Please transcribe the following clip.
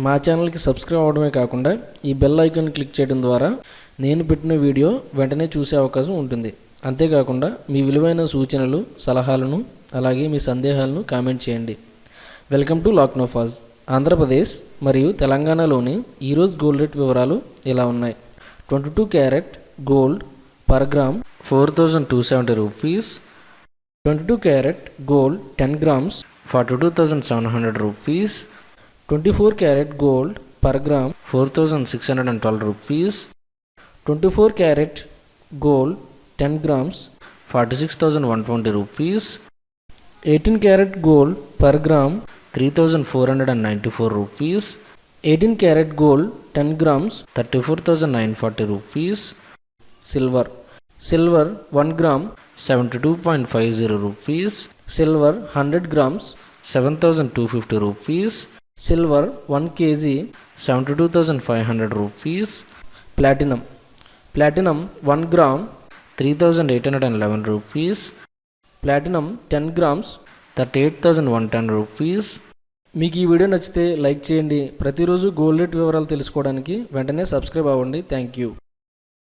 మా ఛానల్కి సబ్స్క్రైబ్ అవ్వడమే కాకుండా ఈ బెల్ ఐకాన్ క్లిక్ చేయడం ద్వారా నేను పెట్టిన వీడియో వెంటనే చూసే అవకాశం ఉంటుంది. అంతేకాకుండా మీ విలువైన సూచనలు, సలహాలను అలాగే మీ సందేహాలను కామెంట్ చేయండి. Welcome to లాక్నోఫాజ్. ఆంధ్రప్రదేశ్ మరియు తెలంగాణలోని ఈరోజు గోల్డ్ రేట్ వివరాలు ఇలా ఉన్నాయి. 22 carat gold per gram 4270 rupees. 22 carat gold 10 grams 42,700 rupees. 24 carat gold per gram 4,612 rupees. 24 carat gold 10 grams 46,120 rupees. 18 carat gold per gram 3,494 rupees. 18 carat gold 10 grams 34,940 rupees. Silver 1 gram 72.50 rupees. Silver 100 grams 7,250 rupees. Silver 1 kg 72,500 rupees. Platinum 1 gram 3,811 rupees. Platinum 10 grams 38,110 rupees. మీకు ఈ video నచ్చితే like చేయండి. ప్రతిరోజు gold rate వివరాలు తెలుసుకోవడానికి వెంటనే subscribe అవ్వండి. Thank you.